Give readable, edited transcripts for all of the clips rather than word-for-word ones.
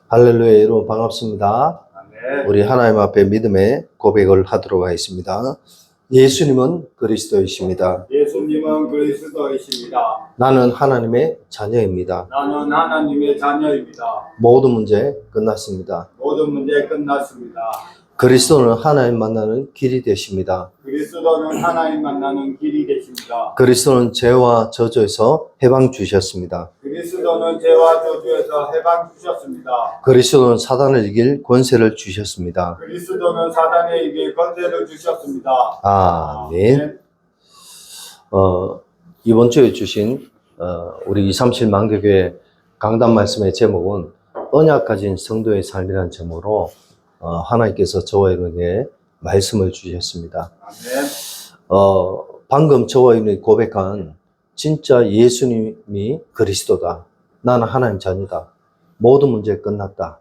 할렐루야, 여러분 반갑습니다. 아멘. 우리 하나님 앞에 믿음의 고백을 하도록 하겠습니다. 예수님은 그리스도이십니다. 예수님은 그리스도이십니다. 나는 하나님의 자녀입니다. 나는 하나님의 자녀입니다. 모든 문제 끝났습니다. 모든 문제 끝났습니다. 그리스도는 하나님 만나는 길이 되십니다. 그리스도는 하나님 만나는 길이 되십니다. 그리스도는 죄와 저주에서 해방 주셨습니다. 그리스도는 죄와 저주에서 해방 주셨습니다. 그리스도는 사단을 이길 권세를 주셨습니다. 그리스도는 사단에 이길 권세를 주셨습니다. 아멘. 이번 주에 주신 우리 237 만개교회 강단 말씀의 제목은 언약 가진 성도의 삶이라는 제목으로 하나님께서 저와 여러분에게 말씀을 주셨습니다. 아멘. 방금 저와 여러분이 고백한 진짜 예수님이 그리스도다. 나는 하나님 자녀다. 모든 문제 끝났다.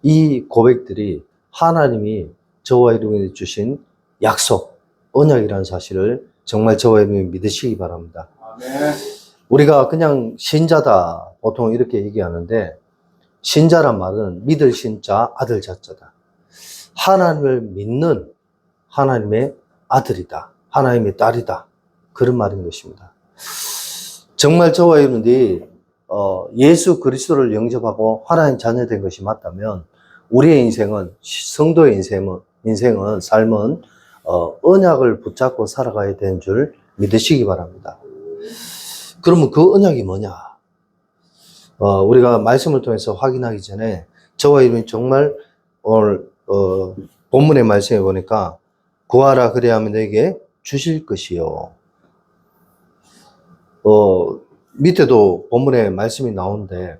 이 고백들이 하나님이 저와 여러분에게 주신 약속, 언약이라는 사실을 정말 저와 여러분이 믿으시기 바랍니다. 아멘. 우리가 그냥 신자다 보통 이렇게 얘기하는데 신자란 말은 믿을 신자 아들 자자다. 하나님을 믿는 하나님의 아들이다. 하나님의 딸이다. 그런 말인 것입니다. 정말 저와 여러분들이 예수 그리스도를 영접하고 하나님 자녀 된 것이 맞다면 우리의 인생은, 성도의 인생은 삶은 언약을 붙잡고 살아가야 되는 줄 믿으시기 바랍니다. 그러면 그 언약이 뭐냐? 우리가 말씀을 통해서 확인하기 전에 저와 여러분이 정말 오늘 본문의 말씀에 보니까 구하라 그리하면 너에게 주실 것이요. 밑에도 본문에 말씀이 나오는데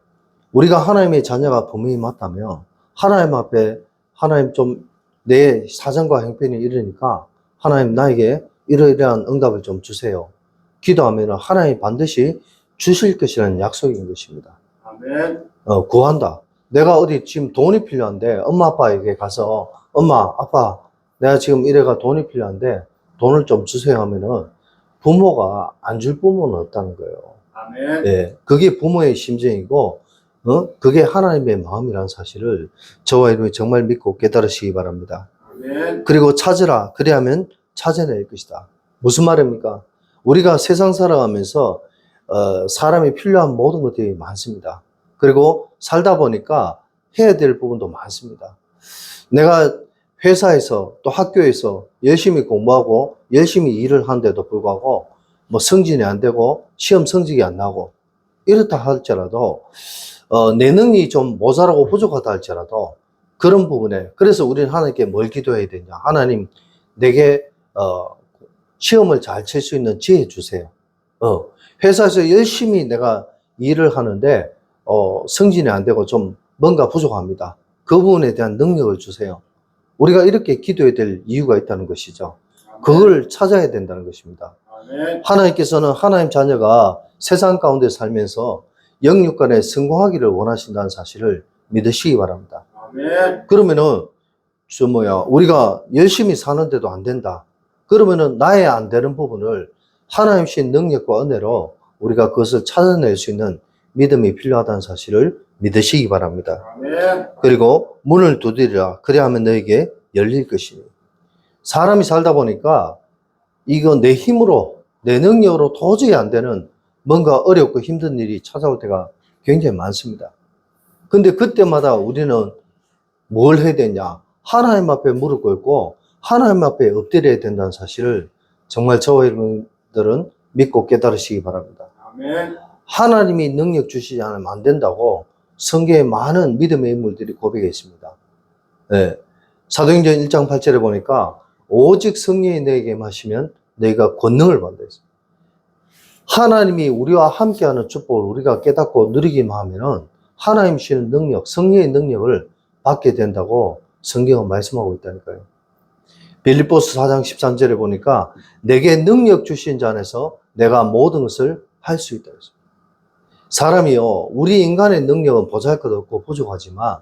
우리가 하나님의 자녀가 분명히 맞다면 하나님 앞에 하나님 좀 내 사정과 형편이 이러니까 하나님 나에게 이러이러한 응답을 좀 주세요. 기도하면 하나님 반드시 주실 것이라는 약속인 것입니다. 아멘. 구한다. 내가 어디 지금 돈이 필요한데 엄마 아빠에게 가서 엄마 아빠 내가 지금 이래가 돈이 필요한데 돈을 좀 주세요 하면은 부모가 안 줄 부모는 없다는 거예요. 아멘. 예, 그게 부모의 심정이고 그게 하나님의 마음이라는 사실을 저와 여러분이 정말 믿고 깨달으시기 바랍니다. 아멘. 그리고 찾으라 그리하면 찾아낼 것이다. 무슨 말입니까? 우리가 세상 살아가면서 사람이 필요한 모든 것들이 많습니다. 그리고 살다 보니까 해야 될 부분도 많습니다. 내가 회사에서 또 학교에서 열심히 공부하고 열심히 일을 하는데도 불구하고 뭐 승진이 안 되고 시험 성적이 안 나고 이렇다 할지라도 내 능력이 좀 모자라고 부족하다 할지라도 그런 부분에 그래서 우리는 하나님께 뭘 기도해야 되냐? 하나님 내게 시험을 잘 칠 수 있는 지혜 주세요. 회사에서 열심히 내가 일을 하는데 승진이 안 되고 좀 뭔가 부족합니다. 그 부분에 대한 능력을 주세요. 우리가 이렇게 기도해야 될 이유가 있다는 것이죠. 그걸 찾아야 된다는 것입니다. 아멘. 하나님께서는 하나님 자녀가 세상 가운데 살면서 영육간에 성공하기를 원하신다는 사실을 믿으시기 바랍니다. 아멘. 그러면은 우리가 열심히 사는데도 안 된다. 그러면은 나의 안 되는 부분을 하나님신 능력과 은혜로 우리가 그것을 찾아낼 수 있는 믿음이 필요하다는 사실을 믿으시기 바랍니다. 아멘. 그리고 문을 두드리라. 그래야 하면 너에게 열릴 것이니. 사람이 살다 보니까 이거 내 힘으로, 내 능력으로 도저히 안 되는 뭔가 어렵고 힘든 일이 찾아올 때가 굉장히 많습니다. 근데 그때마다 우리는 뭘 해야 되냐? 하나님 앞에 무릎 꿇고 하나님 앞에 엎드려야 된다는 사실을 정말 저와 여러분들은 믿고 깨달으시기 바랍니다. 아멘. 하나님이 능력 주시지 않으면 안 된다고 성경에 많은 믿음의 인물들이 고백했습니다. 네. 사도행전 1장 8절에 보니까 오직 성령이 너에게 임하시면 너희가 권능을 받는다 했습니다. 하나님이 우리와 함께하는 축복을 우리가 깨닫고 누리기만 하면은 하나님 주시는 능력, 성령의 능력을 받게 된다고 성경은 말씀하고 있다니까요. 빌립보서 4장 13절에 보니까 내게 능력 주신 자 안에서 내가 모든 것을 할 수 있다 했습니다. 사람이요, 우리 인간의 능력은 보잘것없고 부족하지만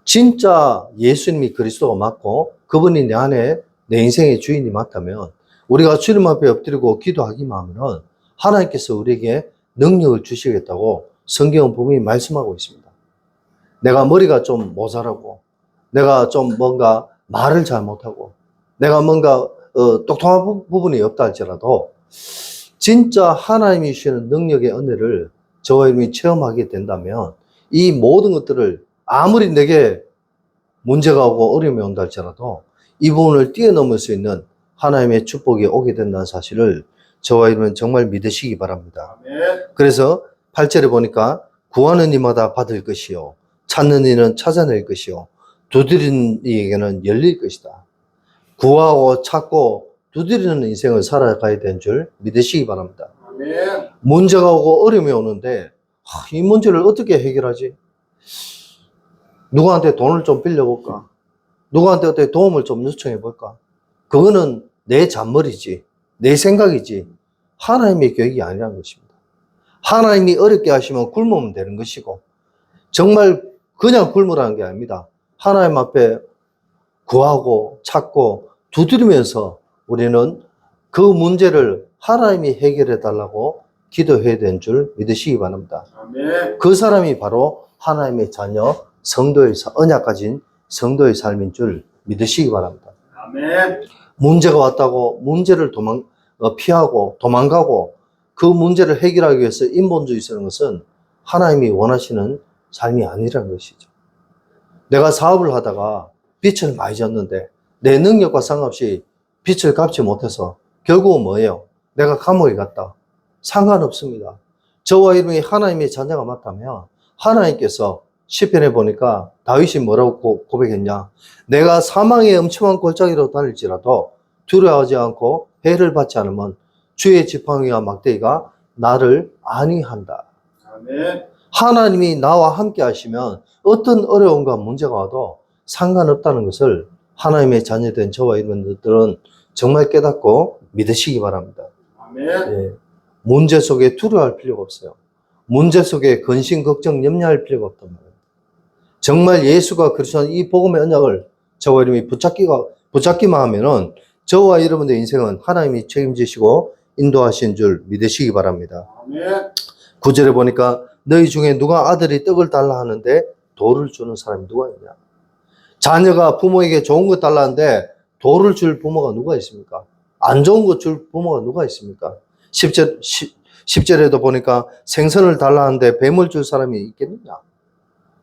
진짜 예수님이 그리스도가 맞고 그분이 내 안에 내 인생의 주인이 맞다면 우리가 주님 앞에 엎드리고 기도하기만 하면 하나님께서 우리에게 능력을 주시겠다고 성경은 분명히 말씀하고 있습니다. 내가 머리가 좀 모자라고, 내가 좀 뭔가 말을 잘 못하고, 내가 뭔가 똑똑한 부분이 없다 할지라도 진짜 하나님이 주시는 능력의 은혜를 저와 여러분이 체험하게 된다면 이 모든 것들을 아무리 내게 문제가 오고 어려움이 온다 할지라도 이 부분을 뛰어넘을 수 있는 하나님의 축복이 오게 된다는 사실을 저와 여러분 정말 믿으시기 바랍니다. 아멘. 그래서 8절에 보니까 구하는 이마다 받을 것이요 찾는 이는 찾아낼 것이요 두드리는 이에게는 열릴 것이다. 구하고 찾고 두드리는 인생을 살아가야 되는 줄 믿으시기 바랍니다. 아멘. 문제가 오고 어려움이 오는데 이 문제를 어떻게 해결하지? 누구한테 돈을 좀 빌려볼까? 누구한테 어떻게 도움을 좀 요청해볼까? 그거는 내 잔머리지, 내 생각이지 하나님의 계획이 아니라는 것입니다. 하나님이 어렵게 하시면 굶으면 되는 것이고 정말 그냥 굶으라는 게 아닙니다. 하나님 앞에 구하고 찾고 두드리면서 우리는 그 문제를 하나님이 해결해 달라고 기도해야 되는 줄 믿으시기 바랍니다. 아멘. 그 사람이 바로 하나님의 자녀, 성도의 언약 가진 성도의 삶인 줄 믿으시기 바랍니다. 아멘. 문제가 왔다고 문제를 피하고 도망가고 그 문제를 해결하기 위해서 인본주의 쓰는 것은 하나님이 원하시는 삶이 아니라는 것이죠. 내가 사업을 하다가 빚을 많이 졌는데 내 능력과 상관없이 빚을 갚지 못해서 결국은 뭐예요? 내가 감옥에 갔다. 상관없습니다. 저와 여러분이 하나님의 자녀가 맞다면 하나님께서 시편에 보니까 다윗이 뭐라고 고백했냐? 내가 사망의 엄청난 골짜기로 다닐지라도 두려워하지 않고 해를 받지 않으면 주의 지팡이와 막대기가 나를 안위한다. 아멘. 하나님이 나와 함께 하시면 어떤 어려움과 문제가 와도 상관없다는 것을 하나님의 자녀된 저와 여러분들은 정말 깨닫고 믿으시기 바랍니다. 아멘. 예. 문제 속에 두려워할 필요가 없어요. 문제 속에 근심, 걱정, 염려할 필요가 없단 말이에요. 정말 예수가 그리스도는 이 복음의 언약을 저와 여러분이 붙잡기만 하면은 저와 여러분의 인생은 하나님이 책임지시고 인도하신 줄 믿으시기 바랍니다. 아멘. 9절에 보니까 너희 중에 누가 아들이 떡을 달라 하는데 돌을 주는 사람이 누가 있냐? 자녀가 부모에게 좋은 것 달라는데 돌을 줄 부모가 누가 있습니까? 안 좋은 것 줄 부모가 누가 있습니까? 10절에도 보니까 생선을 달라 하는데 뱀을 줄 사람이 있겠느냐?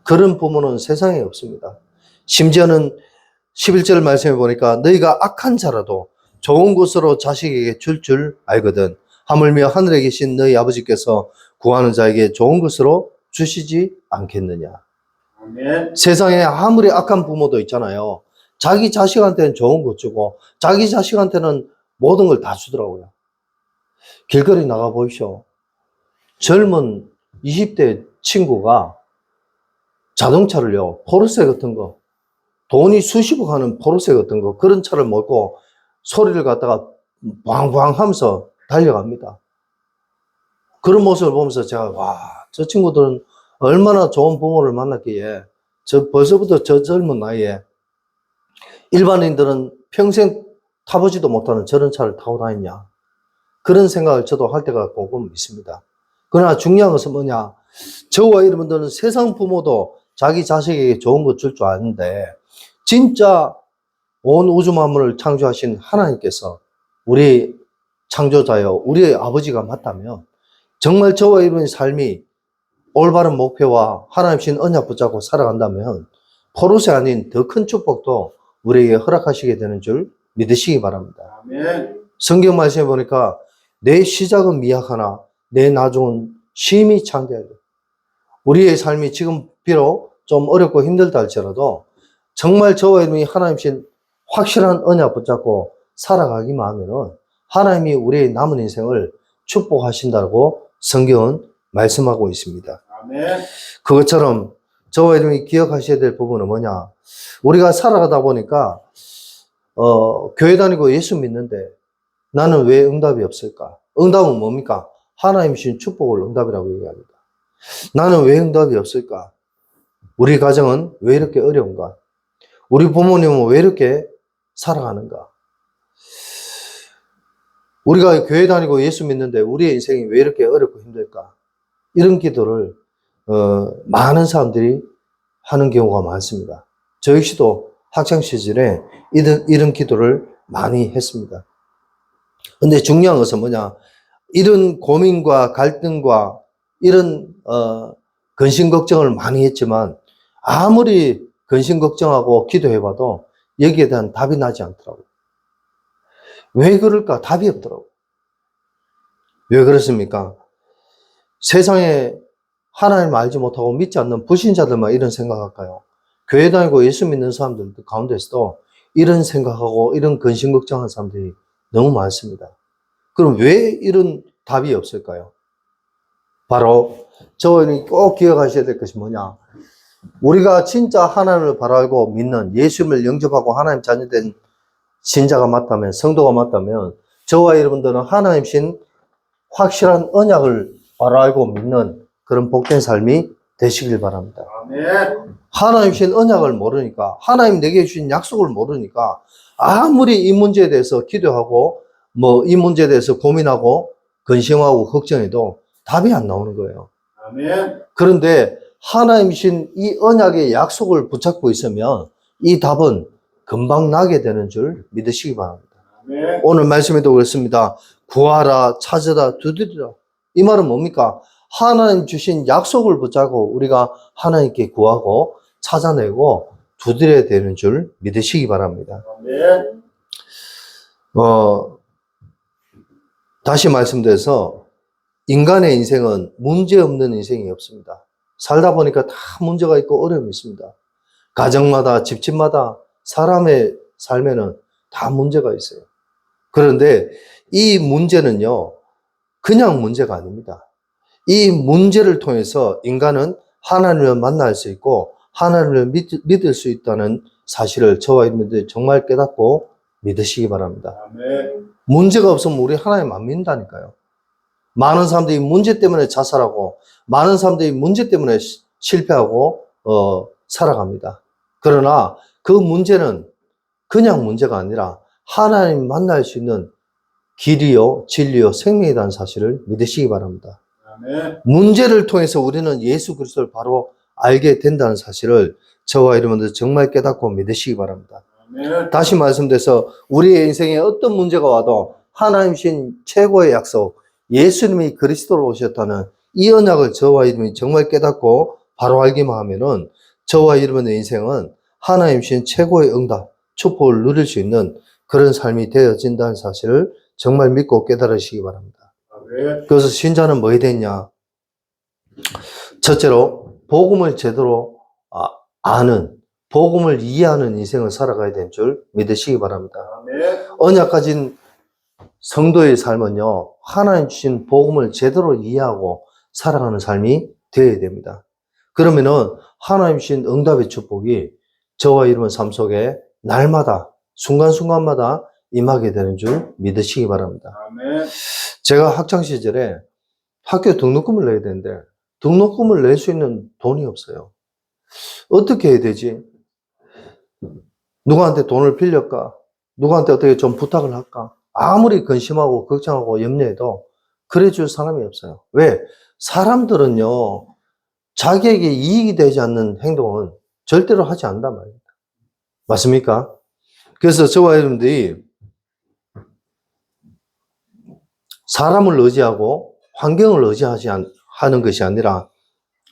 그런 부모는 세상에 없습니다. 심지어는 11절 말씀해 보니까 너희가 악한 자라도 좋은 것으로 자식에게 줄 알거든. 하물며 하늘에 계신 너희 아버지께서 구하는 자에게 좋은 것으로 주시지 않겠느냐. 아멘. 세상에 아무리 악한 부모도 있잖아요. 자기 자식한테는 좋은 것 주고 자기 자식한테는 모든 걸 다 주더라고요. 길거리 나가 보십시오. 젊은 20대 친구가 자동차를요, 포르쉐 같은 거, 돈이 수십억 하는 포르쉐 같은 거, 그런 차를 몰고 소리를 갖다가 방방 하면서 달려갑니다. 그런 모습을 보면서 제가, 와, 저 친구들은 얼마나 좋은 부모를 만났기에, 벌써부터 저 젊은 나이에 일반인들은 평생 타보지도 못하는 저런 차를 타고 다녔냐. 그런 생각을 저도 할 때가 조금 있습니다. 그러나 중요한 것은 뭐냐. 저와 여러분들은 세상 부모도 자기 자식에게 좋은 것 줄 줄 아는데, 진짜 온 우주 만물을 창조하신 하나님께서 우리 창조자여, 우리의 아버지가 맞다면, 정말 저와 여러분의 삶이 올바른 목표와 하나님 신 언약 붙잡고 살아간다면, 포르쉐 아닌 더 큰 축복도 우리에게 허락하시게 되는 줄 믿으시기 바랍니다. 아멘. 성경 말씀에 보니까 내 시작은 미약하나 내 나중은 심히 창대하다. 우리의 삶이 지금 비록 좀 어렵고 힘들다 할지라도 정말 저와 여러분이 하나님신 확실한 언약 붙잡고 살아가기만 하면은 하나님이 우리의 남은 인생을 축복하신다고 성경은 말씀하고 있습니다. 아멘. 그것처럼 저와 여러분이 기억하셔야 될 부분은 뭐냐? 우리가 살아가다 보니까 교회 다니고 예수 믿는데 나는 왜 응답이 없을까? 응답은 뭡니까? 하나님 주신 축복을 응답이라고 얘기합니다. 나는 왜 응답이 없을까? 우리 가정은 왜 이렇게 어려운가? 우리 부모님은 왜 이렇게 살아가는가? 우리가 교회 다니고 예수 믿는데 우리의 인생이 왜 이렇게 어렵고 힘들까? 이런 기도를 많은 사람들이 하는 경우가 많습니다. 저 역시도 학창 시절에 이런 기도를 많이 했습니다. 근데 중요한 것은 뭐냐? 이런 고민과 갈등과 이런 근심 걱정을 많이 했지만 아무리 근심 걱정하고 기도해봐도 여기에 대한 답이 나지 않더라고요. 왜 그럴까? 답이 없더라고요. 왜 그렇습니까? 세상에 하나님을 알지 못하고 믿지 않는 불신자들만 이런 생각할까요? 교회 다니고 예수 믿는 사람들 가운데서도 이런 생각하고 이런 근심 걱정하는 사람들이 너무 많습니다. 그럼 왜 이런 답이 없을까요? 바로 저는 꼭 기억하셔야 될 것이 뭐냐? 우리가 진짜 하나님을 바로 알고 믿는 예수님을 영접하고 하나님 자녀된 신자가 맞다면, 성도가 맞다면 저와 여러분들은 하나님 신 확실한 언약을 바로 알고 믿는 그런 복된 삶이 되시길 바랍니다. 아멘. 하나님 신 언약을 모르니까, 하나님 내게 주신 약속을 모르니까 아무리 이 문제에 대해서 기도하고 이 문제에 대해서 고민하고 근심하고 걱정해도 답이 안 나오는 거예요. 아멘. 그런데 하나님이신 이 언약의 약속을 붙잡고 있으면 이 답은 금방 나게 되는 줄 믿으시기 바랍니다. 아멘. 오늘 말씀에도 그렇습니다. 구하라, 찾으라, 두드리라. 이 말은 뭡니까? 하나님 주신 약속을 붙잡고 우리가 하나님께 구하고 찾아내고 두드려야 되는 줄 믿으시기 바랍니다. 아멘. 다시 말씀드려서 인간의 인생은 문제 없는 인생이 없습니다. 살다 보니까 다 문제가 있고 어려움이 있습니다. 가정마다, 집집마다 사람의 삶에는 다 문제가 있어요. 그런데 이 문제는요, 그냥 문제가 아닙니다. 이 문제를 통해서 인간은 하나님을 만날 수 있고 하나님을 믿을 수 있다는 사실을 저와 여러분들이 정말 깨닫고 믿으시기 바랍니다. 아멘. 문제가 없으면 우리 하나님 안 믿는다니까요. 많은 사람들이 문제 때문에 자살하고 많은 사람들이 문제 때문에 실패하고 살아갑니다. 그러나 그 문제는 그냥 문제가 아니라 하나님 만날 수 있는 길이요, 진리요, 생명이라는 사실을 믿으시기 바랍니다. 아멘. 문제를 통해서 우리는 예수 그리스도를 바로 알게 된다는 사실을 저와 여러분들 정말 깨닫고 믿으시기 바랍니다. 아멘. 다시 말씀드려서 우리의 인생에 어떤 문제가 와도 하나님신 최고의 약속, 예수님이 그리스도로 오셨다는 이 언약을 저와 여러분이 정말 깨닫고 바로 알기만 하면은 저와 여러분의 인생은 하나님신 최고의 응답, 축복을 누릴 수 있는 그런 삶이 되어진다는 사실을 정말 믿고 깨달으시기 바랍니다. 아멘. 그래서 신자는 뭐 해야 되냐? 첫째로 복음을 제대로 아는, 복음을 이해하는 인생을 살아가야 될 줄 믿으시기 바랍니다. 아멘. 언약 가진 성도의 삶은요, 하나님 주신 복음을 제대로 이해하고 살아가는 삶이 되어야 됩니다. 그러면은 하나님 주신 응답의 축복이 저와 여러분 삶 속에 날마다, 순간순간마다 임하게 되는 줄 믿으시기 바랍니다. 아멘. 제가 학창 시절에 학교 등록금을 내야 되는데 등록금을 낼 수 있는 돈이 없어요. 어떻게 해야 되지? 누구한테 돈을 빌릴까? 누구한테 어떻게 좀 부탁을 할까? 아무리 근심하고 걱정하고 염려해도 그래 줄 사람이 없어요. 왜? 사람들은요, 자기에게 이익이 되지 않는 행동은 절대로 하지 않는단 말입니다. 맞습니까? 그래서 저와 여러분들이 사람을 의지하고 환경을 의지하지 하는 것이 아니라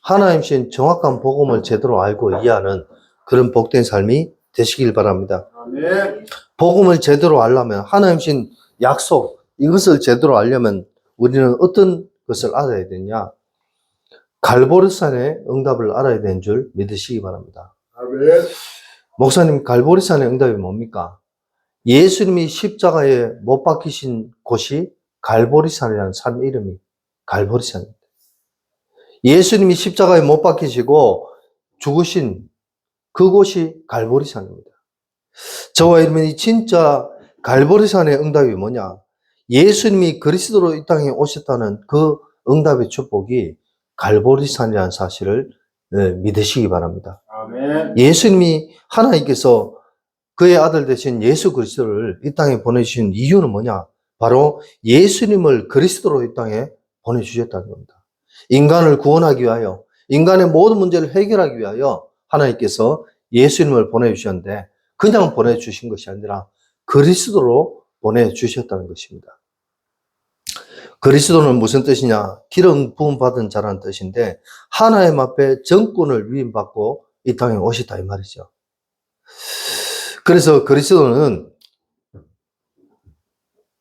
하나님신 정확한 복음을 제대로 알고 이해하는 그런 복된 삶이 되시길 바랍니다. 아멘. 복음을 제대로 알려면 하나님신 약속, 이것을 제대로 알려면 우리는 어떤 것을 알아야 되냐? 갈보리산의 응답을 알아야 되는 줄 믿으시기 바랍니다. 아멘. 목사님, 갈보리산의 응답이 뭡니까? 예수님이 십자가에 못 박히신 곳이 갈보리산이라는 산 이름이 갈보리산입니다. 예수님이 십자가에 못 박히시고 죽으신 그곳이 갈보리산입니다. 저와 여러분이 진짜 갈보리산의 응답이 뭐냐? 예수님이 그리스도로 이 땅에 오셨다는 그 응답의 축복이 갈보리산이라는 사실을 믿으시기 바랍니다. 아멘. 예수님이 하나님께서 그의 아들 되신 예수 그리스도를 이 땅에 보내주신 이유는 뭐냐? 바로 예수님을 그리스도로 이 땅에 보내주셨다는 겁니다. 인간을 구원하기 위하여, 인간의 모든 문제를 해결하기 위하여 하나님께서 예수님을 보내주셨는데 그냥 보내주신 것이 아니라 그리스도로 보내주셨다는 것입니다. 그리스도는 무슨 뜻이냐? 기름 부음 받은 자라는 뜻인데 하나님 앞에 정권을 위임받고 이 땅에 오셨다 이 말이죠. 그래서 그리스도는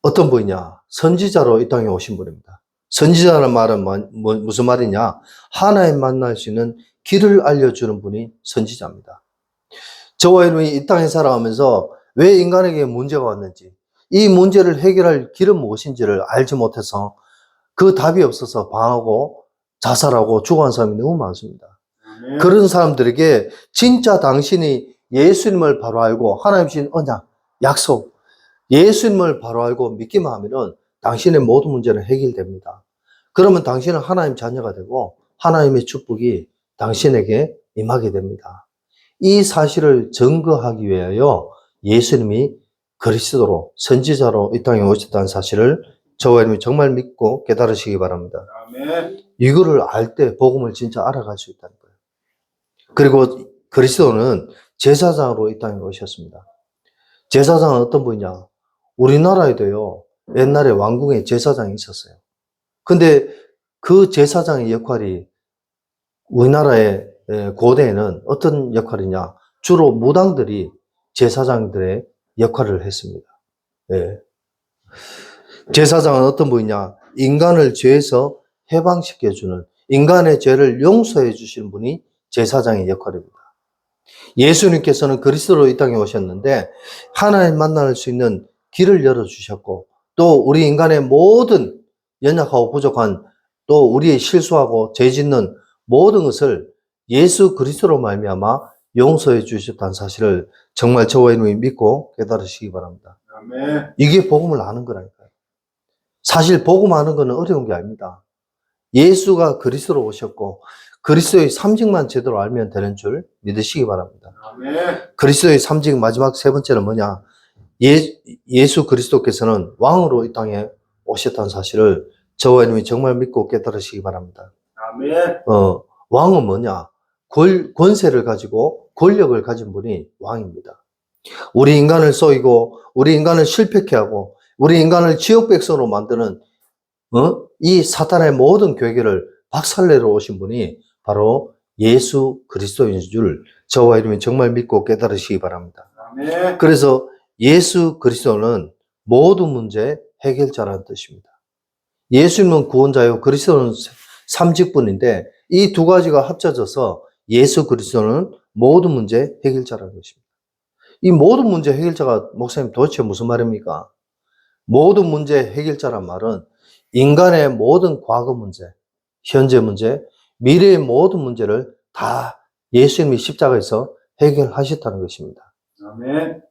어떤 분이냐? 선지자로 이 땅에 오신 분입니다. 선지자라는 말은 무슨 말이냐? 하나님 만날 수 있는 길을 알려주는 분이 선지자입니다. 저와 여러분이 이 땅에 살아가면서 왜 인간에게 문제가 왔는지, 이 문제를 해결할 길은 무엇인지를 알지 못해서 그 답이 없어서 방하고 자살하고 죽어간 사람이 너무 많습니다. 그런 사람들에게 진짜 당신이 예수님을 바로 알고 하나님 주신 언약, 약속, 예수님을 바로 알고 믿기만 하면은 당신의 모든 문제는 해결됩니다. 그러면 당신은 하나님 자녀가 되고 하나님의 축복이 당신에게 임하게 됩니다. 이 사실을 증거하기 위하여 예수님이 그리스도로 선지자로 이 땅에 오셨다는 사실을 저와 여러분이 정말 믿고 깨달으시기 바랍니다. 아멘. 이거를 알 때 복음을 진짜 알아갈 수 있다는 거예요. 그리고 그리스도는 제사장으로 이 땅에 오셨습니다. 제사장은 어떤 분이냐? 우리나라에도요, 옛날에 왕궁에 제사장이 있었어요. 근데 그 제사장의 역할이 우리나라의 고대에는 어떤 역할이냐? 주로 무당들이 제사장들의 역할을 했습니다. 예. 제사장은 어떤 분이냐? 인간을 죄에서 해방시켜주는, 인간의 죄를 용서해 주시는 분이 제사장의 역할입니다. 예수님께서는 그리스도로 이 땅에 오셨는데 하나님 만날 수 있는 길을 열어주셨고 또 우리 인간의 모든 연약하고 부족한 또 우리의 실수하고 죄 짓는 모든 것을 예수 그리스도로 말미암아 용서해 주셨다는 사실을 정말 저와 여러분이 믿고 깨달으시기 바랍니다. 아멘. 이게 복음을 아는 거라니까요. 사실 복음 아는 거는 어려운 게 아닙니다. 예수가 그리스도로 오셨고 그리스도의 삼직만 제대로 알면 되는 줄 믿으시기 바랍니다. 아멘. 그리스도의 삼직 마지막 세 번째는 뭐냐? 예수 그리스도께서는 왕으로 이 땅에 오셨다는 사실을 저와 여러분이 정말 믿고 깨달으시기 바랍니다. 아멘. 왕은 뭐냐? 권세를 가지고 권력을 가진 분이 왕입니다. 우리 인간을 쏘이고 우리 인간을 실패케 하고 우리 인간을 지옥 백성으로 만드는 이 사탄의 모든 괴계를 박살내러 오신 분이 바로 예수 그리스도인 줄 저와 여러분이 정말 믿고 깨달으시기 바랍니다. 아멘. 그래서 예수 그리스도는 모든 문제 해결자라는 뜻입니다. 예수님은 구원자요, 그리스도는 삼직분인데 이 두 가지가 합쳐져서 예수 그리스도는 모든 문제 해결자라는 것입니다. 이 모든 문제 해결자가 목사님 도대체 무슨 말입니까? 모든 문제 해결자란 말은 인간의 모든 과거 문제, 현재 문제, 미래의 모든 문제를 다 예수님이 십자가에서 해결하셨다는 것입니다. 아멘.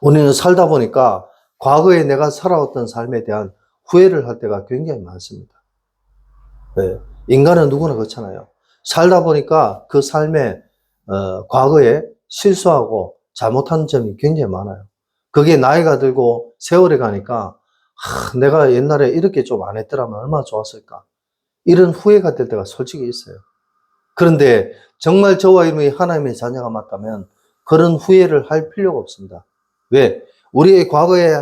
우리는 살다 보니까 과거에 내가 살아왔던 삶에 대한 후회를 할 때가 굉장히 많습니다. 네. 인간은 누구나 그렇잖아요. 살다 보니까 그 삶에 과거에 실수하고 잘못한 점이 굉장히 많아요. 그게 나이가 들고 세월이 가니까 내가 옛날에 이렇게 좀 안 했더라면 얼마나 좋았을까. 이런 후회가 될 때가 솔직히 있어요. 그런데 정말 저와 여러분이 하나님의 자녀가 맞다면 그런 후회를 할 필요가 없습니다. 왜? 우리의 과거에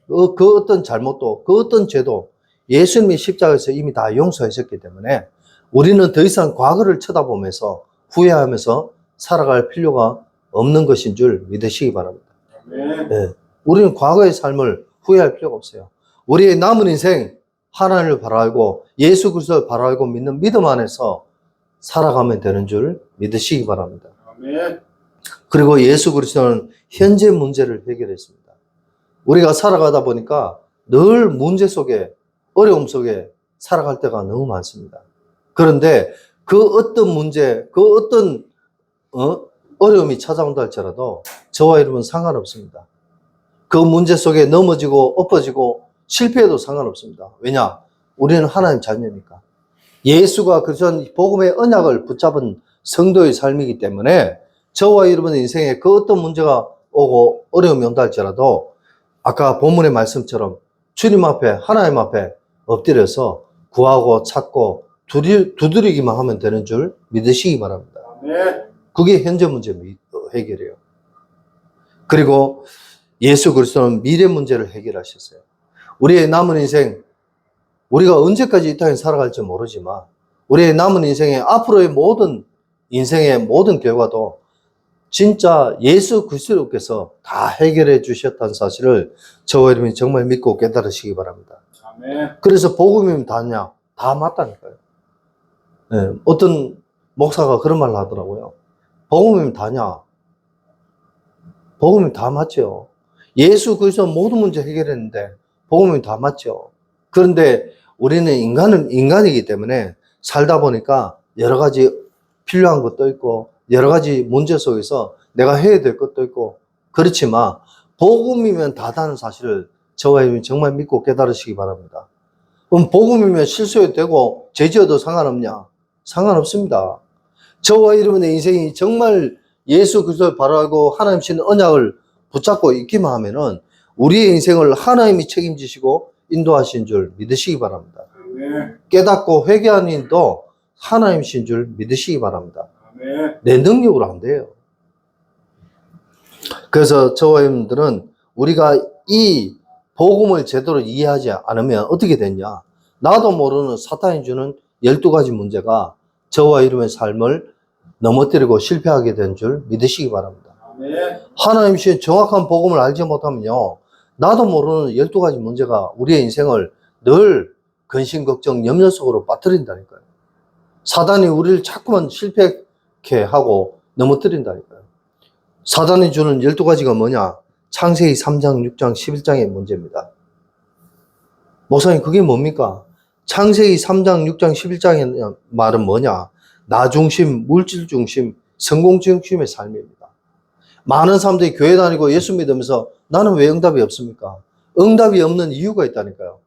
그 어떤 잘못도 그 어떤 죄도 예수님이 십자가에서 이미 다 용서하셨기 때문에 우리는 더 이상 과거를 쳐다보면서 후회하면서 살아갈 필요가 없는 것인 줄 믿으시기 바랍니다. 네. 우리는 과거의 삶을 후회할 필요가 없어요. 우리의 남은 인생 하나님을 바로 알고 예수 그리스도를 바로 알고 믿는 믿음 안에서 살아가면 되는 줄 믿으시기 바랍니다. 아멘. 그리고 예수 그리스도는 현재 문제를 해결했습니다. 우리가 살아가다 보니까 늘 문제 속에 어려움 속에 살아갈 때가 너무 많습니다. 그런데 그 어떤 문제, 그 어떤 어려움이 찾아온다 할지라도 저와 여러분 상관없습니다. 그 문제 속에 넘어지고 엎어지고 실패해도 상관없습니다. 왜냐? 우리는 하나님 자녀니까. 예수가 그전 복음의 언약을 붙잡은 성도의 삶이기 때문에 저와 여러분의 인생에 그 어떤 문제가 오고 어려움이 온다 할지라도 아까 본문의 말씀처럼 주님 앞에 하나님 앞에 엎드려서 구하고 찾고 두드리기만 하면 되는 줄 믿으시기 바랍니다. 아멘. 그게 현재 문제 해결이에요. 그리고 예수 그리스도는 미래 문제를 해결하셨어요. 우리의 남은 인생, 우리가 언제까지 이 땅에 살아갈지 모르지만 우리의 남은 인생의 앞으로의 모든 인생의 모든 결과도 진짜 예수 그리스도께서 다 해결해 주셨다는 사실을 저와 여러분이 정말 믿고 깨달으시기 바랍니다. 아멘. 그래서 복음이면 다냐? 다 맞다니까요. 네, 어떤 목사가 그런 말을 하더라고요. 복음이면 다냐? 복음이면 다 맞죠. 예수 그리스도 모든 문제 해결했는데 복음이면 다 맞죠. 그런데 우리는 인간이기 때문에 살다 보니까 여러 가지 필요한 것도 있고 여러 가지 문제 속에서 내가 해야 될 것도 있고 그렇지만 복음이면 다다는 사실을 저와 여러분이 정말 믿고 깨달으시기 바랍니다. 그럼 복음이면 실수해도 되고 죄지어도 상관없냐? 상관없습니다. 저와 여러분의 인생이 정말 예수 그리스도를 바라고 하나님 주신 언약을 붙잡고 있기만 하면은 우리의 인생을 하나님이 책임지시고 인도하신 줄 믿으시기 바랍니다. 아멘. 깨닫고 회개하는 일도 하나님이신 줄 믿으시기 바랍니다. 아멘. 내 능력으로 안 돼요. 그래서 저와 여러분들은 우리가 이 복음을 제대로 이해하지 않으면 어떻게 되냐? 나도 모르는 사탄이 주는 12가지 문제가 저와 여러분의 삶을 넘어뜨리고 실패하게 된 줄 믿으시기 바랍니다. 아멘. 하나님이 정확한 복음을 알지 못하면요, 나도 모르는 12가지 문제가 우리의 인생을 늘 근심, 걱정, 염려 속으로 빠뜨린다니까요. 사단이 우리를 자꾸만 실패하게 하고 넘어뜨린다니까요. 사단이 주는 12가지가 뭐냐? 창세기 3장, 6장, 11장의 문제입니다. 목사님, 그게 뭡니까? 창세기 3장, 6장, 11장의 말은 뭐냐? 나 중심, 물질 중심, 성공 중심의 삶입니다. 많은 사람들이 교회 다니고 예수 믿으면서 나는 왜 응답이 없습니까? 응답이 없는 이유가 있다니까요.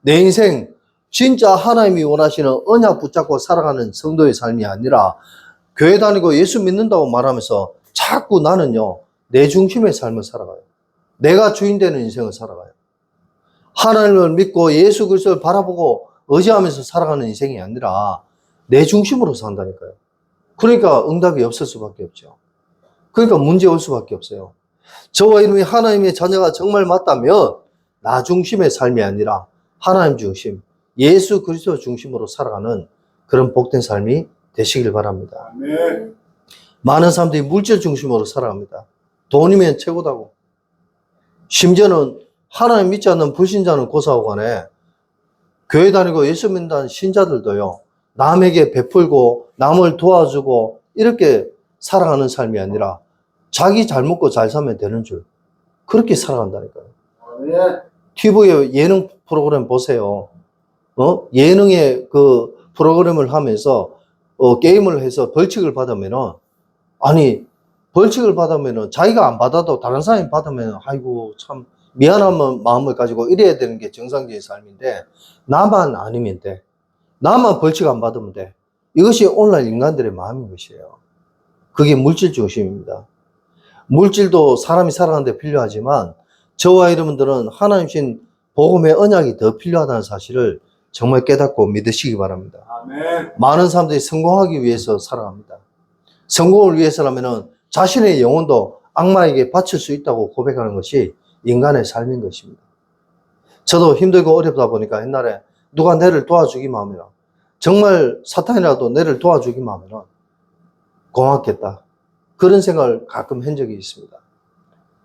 내 인생 진짜 하나님이 원하시는 언약 붙잡고 살아가는 성도의 삶이 아니라 교회 다니고 예수 믿는다고 말하면서 자꾸 나는요, 내 중심의 삶을 살아가요. 내가 주인 되는 인생을 살아가요. 하나님을 믿고 예수 그리스도를 바라보고 의지하면서 살아가는 인생이 아니라 내 중심으로 산다니까요. 그러니까 응답이 없을 수밖에 없죠. 그러니까 문제 올 수밖에 없어요. 저와 이름이 하나님의 자녀가 정말 맞다면 나 중심의 삶이 아니라 하나님 중심, 예수 그리스도 중심으로 살아가는 그런 복된 삶이 되시길 바랍니다. 아멘. 많은 사람들이 물질 중심으로 살아갑니다. 돈이면 최고다고. 심지어는 하나님 믿지 않는 불신자는 고사하고 간에 교회 다니고 예수 믿는 신자들도요, 남에게 베풀고 남을 도와주고 이렇게 살아가는 삶이 아니라 자기 잘 먹고 잘 살면 되는 줄 그렇게 살아간다니까요. 아멘. TV에 예능 프로그램 보세요. 예능의 그 프로그램을 하면서 게임을 해서 벌칙을 받으면은 아니 벌칙을 받으면은 자기가 안 받아도 다른 사람이 받으면 아이고 참 미안한 마음을 가지고 이래야 되는 게 정상적인 삶인데 나만 아니면 돼. 나만 벌칙 안 받으면 돼. 이것이 오늘날 인간들의 마음인 것이에요. 그게 물질 중심입니다. 물질도 사람이 살아가는데 필요하지만 저와 여러분들은 하나님 신 복음의 언약이 더 필요하다는 사실을 정말 깨닫고 믿으시기 바랍니다. 아멘. 많은 사람들이 성공하기 위해서 살아갑니다. 성공을 위해서라면 자신의 영혼도 악마에게 바칠 수 있다고 고백하는 것이 인간의 삶인 것입니다. 저도 힘들고 어렵다 보니까 옛날에 누가 나를 도와주기만 하면 정말 사탄이라도 나를 도와주기만 하면 고맙겠다. 그런 생각을 가끔 한 적이 있습니다.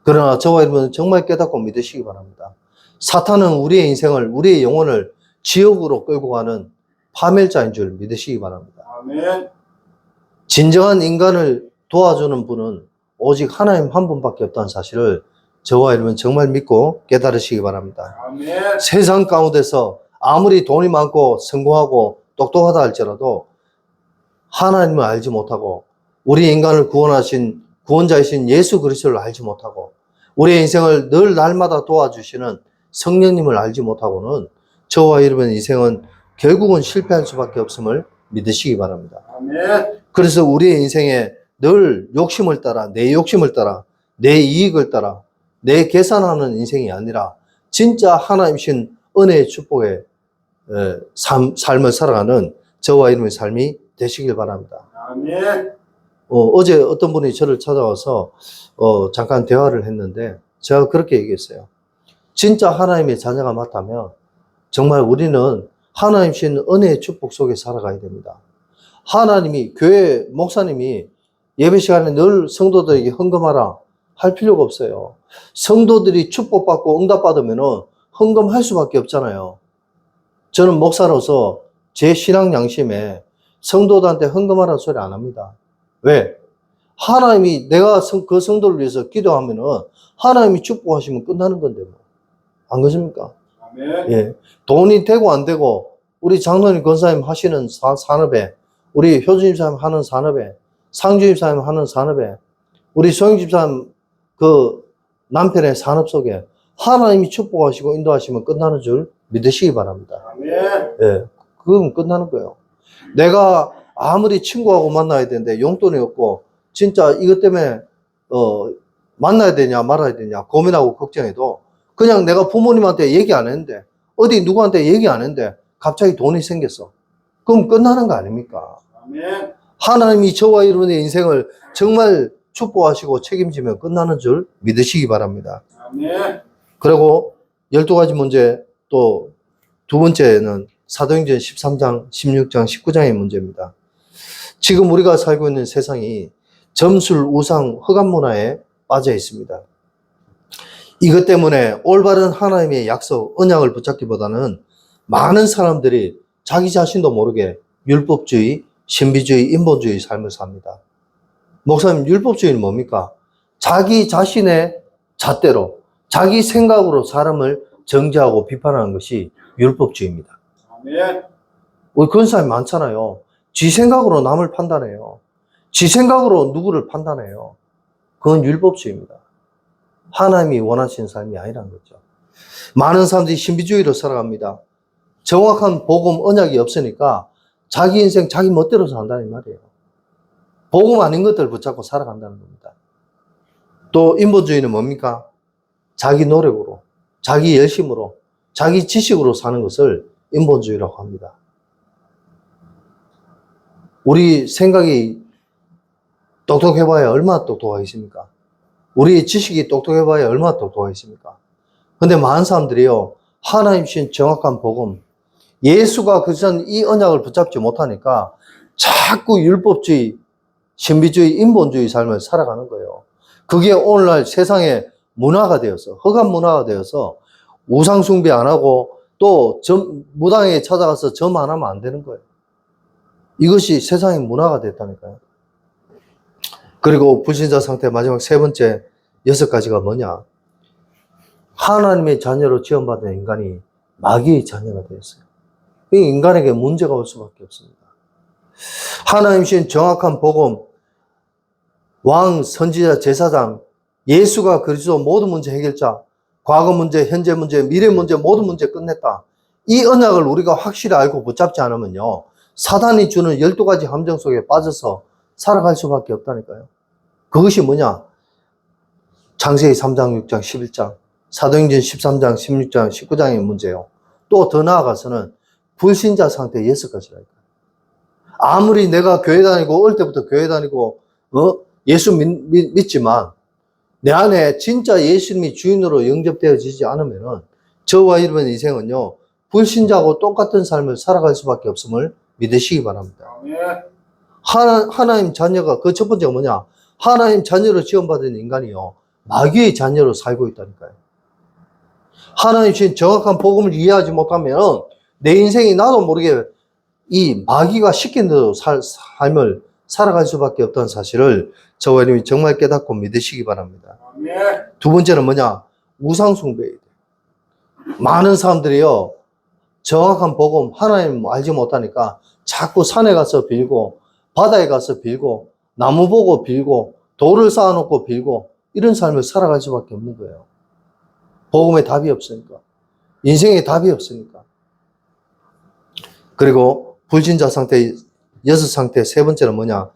그러나 저와 여러분은 정말 깨닫고 믿으시기 바랍니다. 사탄은 우리의 인생을, 우리의 영혼을 지옥으로 끌고 가는 파멸자인 줄 믿으시기 바랍니다. 아멘. 진정한 인간을 도와주는 분은 오직 하나님 한 분밖에 없다는 사실을 저와 여러분 정말 믿고 깨달으시기 바랍니다. 아멘. 세상 가운데서 아무리 돈이 많고 성공하고 똑똑하다 할지라도 하나님을 알지 못하고 우리 인간을 구원하신 구원자이신 예수 그리스도를 알지 못하고 우리의 인생을 늘 날마다 도와주시는 성령님을 알지 못하고는 저와 여러분의 인생은 결국은 실패할 수밖에 없음을 믿으시기 바랍니다. 아멘. 그래서 우리의 인생에 늘 욕심을 따라, 내 욕심을 따라, 내 이익을 따라, 내 계산하는 인생이 아니라 진짜 하나님이신 은혜의 축복의 삶을 살아가는 저와 이름의 삶이 되시길 바랍니다. 아멘. 어제 어떤 분이 저를 찾아와서 잠깐 대화를 했는데 제가 그렇게 얘기했어요. 진짜 하나님의 자녀가 맞다면 정말 우리는 하나님 주신 은혜의 축복 속에 살아가야 됩니다. 하나님이, 교회 목사님이 예배 시간에 늘 성도들에게 헌금하라 할 필요가 없어요. 성도들이 축복받고 응답받으면 헌금할 수밖에 없잖아요. 저는 목사로서 제 신앙 양심에 성도들한테 헌금하라는 소리 안 합니다. 왜? 하나님이 내가 그 성도를 위해서 기도하면은 하나님이 축복하시면 끝나는 건데 뭐. 안 그렇습니까? 아멘. 예. 돈이 되고 안 되고 우리 장로님 권사님 하시는 산업에, 우리 효주님 사님 하는 산업에, 상주님 사님 하는 산업에, 우리 소영 집사님 그 남편의 산업 속에 하나님이 축복하시고 인도하시면 끝나는 줄 믿으시기 바랍니다. 아멘. 예. 그건 끝나는 거예요. 내가 아무리 친구하고 만나야 되는데 용돈이 없고 진짜 이것 때문에 만나야 되냐 말아야 되냐 고민하고 걱정해도 그냥 내가 부모님한테 얘기 안 했는데 어디 누구한테 얘기 안 했는데 갑자기 돈이 생겼어. 그럼 끝나는 거 아닙니까? 아멘. 하나님이 저와 여러분의 인생을 정말 축복하시고 책임지면 끝나는 줄 믿으시기 바랍니다. 아멘. 그리고 12가지 문제, 또 두 번째는 사도행전 13장, 16장, 19장의 문제입니다. 지금 우리가 살고 있는 세상이 점술, 우상, 흑암 문화에 빠져 있습니다. 이것 때문에 올바른 하나님의 약속, 언약을 붙잡기보다는 많은 사람들이 자기 자신도 모르게 율법주의, 신비주의, 인본주의 삶을 삽니다. 목사님, 율법주의는 뭡니까? 자기 자신의 잣대로, 자기 생각으로 사람을 정죄하고 비판하는 것이 율법주의입니다. 아멘. 우리 그런 사람이 많잖아요. 지 생각으로 남을 판단해요. 지 생각으로 누구를 판단해요. 그건 율법주의입니다. 하나님이 원하시는 삶이 아니란 거죠. 많은 사람들이 신비주의로 살아갑니다. 정확한 복음, 언약이 없으니까 자기 인생 자기 멋대로 산다는 말이에요. 복음 아닌 것들을 붙잡고 살아간다는 겁니다. 또 인본주의는 뭡니까? 자기 노력으로, 자기 열심으로, 자기 지식으로 사는 것을 인본주의라고 합니다. 우리 생각이 똑똑해봐야 얼마나 똑똑하겠습니까? 우리 지식이 똑똑해봐야 얼마나 똑똑하겠습니까? 근데 많은 사람들이요, 하나님 주신 정확한 복음, 예수가 그전 이 언약을 붙잡지 못하니까 자꾸 율법주의, 신비주의, 인본주의 삶을 살아가는 거예요. 그게 오늘날 세상의 문화가 되어서, 흑암 문화가 되어서 우상 숭배 안 하고 또 무당에 찾아가서 점 안 하면 안 되는 거예요. 이것이 세상의 문화가 됐다니까요. 그리고 불신자 상태 마지막 세 번째 6가지가 뭐냐? 하나님의 자녀로 지원받은 인간이 마귀의 자녀가 되었어요. 이 인간에게 문제가 올 수밖에 없습니다. 하나님 신 정확한 복음, 왕, 선지자, 제사장, 예수가 그리스도 모든 문제 해결자, 과거 문제, 현재 문제, 미래 문제, 모든 문제 끝냈다. 이 언약을 우리가 확실히 알고 붙잡지 않으면요, 사단이 주는 12가지 함정 속에 빠져서 살아갈 수밖에 없다니까요. 그것이 뭐냐? 창세기 3장, 6장, 11장, 사도행전 13장, 16장, 19장의 문제예요. 또 더 나아가서는 불신자 상태 6가지라니까요. 아무리 내가 교회 다니고 어릴 때부터 교회 다니고 예수 믿지만 내 안에 진짜 예수님이 주인으로 영접되어지지 않으면은 저와 여러분 인생은요, 불신자하고 똑같은 삶을 살아갈 수밖에 없음을 믿으시기 바랍니다. 아멘. 하나님 자녀가, 그 첫 번째가 뭐냐? 하나님 자녀로 지원받은 인간이요, 마귀의 자녀로 살고 있다니까요. 하나님 주신 정확한 복음을 이해하지 못하면 내 인생이 나도 모르게 이 마귀가 시킨 대로 삶을 살아갈 수밖에 없다는 사실을 저와 여러분이 정말 깨닫고 믿으시기 바랍니다. 아멘. 두 번째는 뭐냐? 우상숭배예요. 많은 사람들이요, 정확한 복음, 하나님 알지 못하니까 자꾸 산에 가서 빌고, 바다에 가서 빌고, 나무 보고 빌고, 돌을 쌓아놓고 빌고, 이런 삶을 살아갈 수밖에 없는 거예요. 복음에 답이 없으니까. 인생에 답이 없으니까. 그리고 불신자 상태, 6상태, 세 번째는 뭐냐?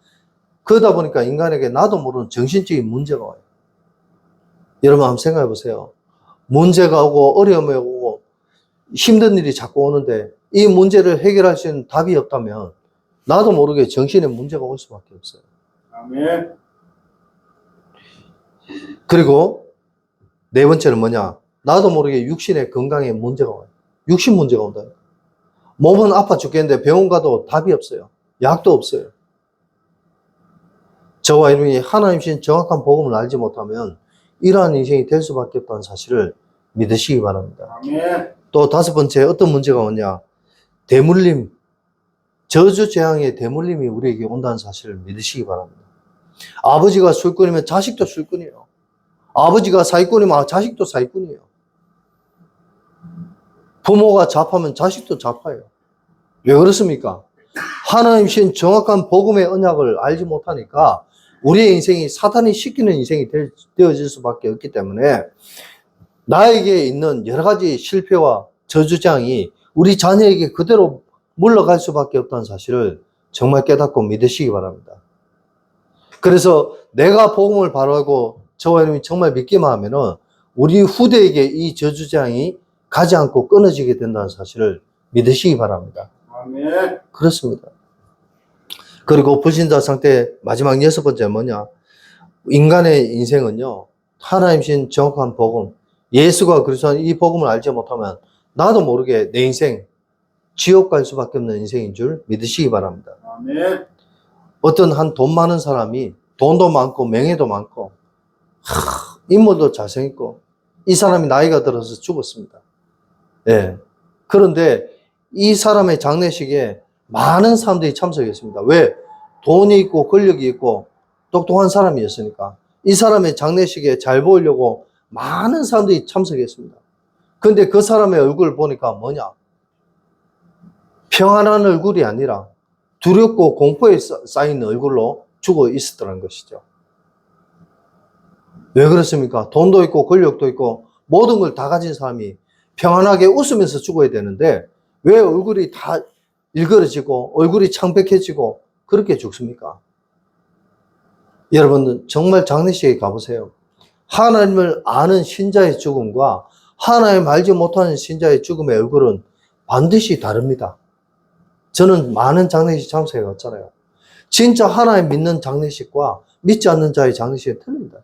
그러다 보니까 인간에게 나도 모르는 정신적인 문제가 와요. 여러분 한번 생각해 보세요. 문제가 오고 어려움이 오고 힘든 일이 자꾸 오는데 이 문제를 해결할 수 있는 답이 없다면 나도 모르게 정신에 문제가 올 수밖에 없어요. 아멘. 그리고 네 번째는 뭐냐? 나도 모르게 육신의 건강에 문제가 와요. 육신 문제가 온다. 몸은 아파 죽겠는데 병원 가도 답이 없어요. 약도 없어요. 저와 여러분이 하나님 신 정확한 복음을 알지 못하면 이러한 인생이 될 수밖에 없다는 사실을 믿으시기 바랍니다. 아멘. 또 다섯 번째 어떤 문제가 오냐? 대물림, 저주 재앙의 대물림이 우리에게 온다는 사실을 믿으시기 바랍니다. 아버지가 술꾼이면 자식도 술꾼이에요. 아버지가 사기꾼이면 자식도 사기꾼이에요. 부모가 잡하면 자식도 잡아요. 왜 그렇습니까? 하나님 신 정확한 복음의 언약을 알지 못하니까 우리의 인생이 사탄이 시키는 인생이 되어질 수밖에 없기 때문에 나에게 있는 여러 가지 실패와 저주장이 우리 자녀에게 그대로 물러갈 수밖에 없다는 사실을 정말 깨닫고 믿으시기 바랍니다. 그래서 내가 복음을 바라고 저와 여러분이 정말 믿기만 하면은 우리 후대에게 이 저주장이 가지 않고 끊어지게 된다는 사실을 믿으시기 바랍니다. 아멘. 그렇습니다. 그리고 불신자 상태 마지막 여섯 번째 뭐냐? 인간의 인생은요, 하나님 신 정확한 복음, 예수가 그리스도는 이 복음을 알지 못하면 나도 모르게 내 인생 지옥 갈 수밖에 없는 인생인 줄 믿으시기 바랍니다. 아멘. 어떤 한 돈 많은 사람이 돈도 많고 명예도 많고 인물도 잘생겼고 이 사람이 나이가 들어서 죽었습니다. 예. 그런데 이 사람의 장례식에 많은 사람들이 참석했습니다. 왜? 돈이 있고 권력이 있고 똑똑한 사람이었으니까. 이 사람의 장례식에 잘 보이려고 많은 사람들이 참석했습니다. 근데 그 사람의 얼굴을 보니까 뭐냐? 평안한 얼굴이 아니라 두렵고 공포에 쌓인 얼굴로 죽어 있었다는 것이죠. 왜 그렇습니까? 돈도 있고 권력도 있고 모든 걸 다 가진 사람이 평안하게 웃으면서 죽어야 되는데 왜 얼굴이 다 일그러지고 얼굴이 창백해지고 그렇게 죽습니까? 여러분 정말 장례식에 가보세요. 하나님을 아는 신자의 죽음과 하나님 알지 못하는 신자의 죽음의 얼굴은 반드시 다릅니다. 저는 많은 장례식 참석해 갔잖아요. 진짜 하나님 믿는 장례식과 믿지 않는 자의 장례식이 틀립니다.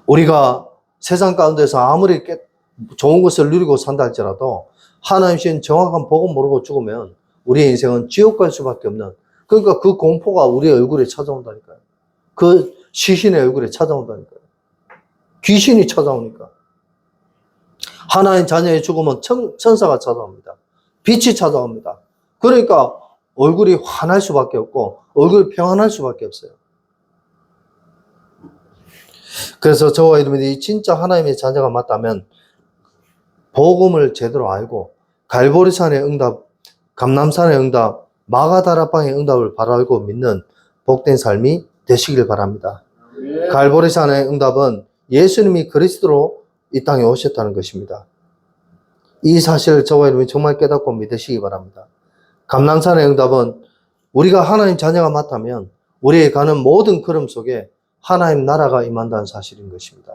우리가 세상 가운데서 아무리 좋은 것을 누리고 산다 할지라도 하나님 신 정확한 복음 모르고 죽으면 우리의 인생은 지옥 갈 수밖에 없는, 그러니까 그 공포가 우리의 얼굴에 찾아온다니까요. 그 시신의 얼굴에 찾아온다니까요. 귀신이 찾아오니까. 하나님 자녀의 죽음은 천사가 찾아옵니다. 빛이 찾아옵니다. 그러니까 얼굴이 환할 수밖에 없고 얼굴이 평안할 수밖에 없어요. 그래서 저와 여러분이 진짜 하나님의 자녀가 맞다면 복음을 제대로 알고 갈보리산의 응답, 감람산의 응답, 마가다라방의 응답을 바로 알고 믿는 복된 삶이 되시길 바랍니다. 아멘. 갈보리산의 응답은 예수님이 그리스도로 이 땅에 오셨다는 것입니다. 이 사실을 저와 여러분이 정말 깨닫고 믿으시기 바랍니다. 감람산의 응답은 우리가 하나님 자녀가 맞다면 우리의 가는 모든 걸음 속에 하나님 나라가 임한다는 사실인 것입니다.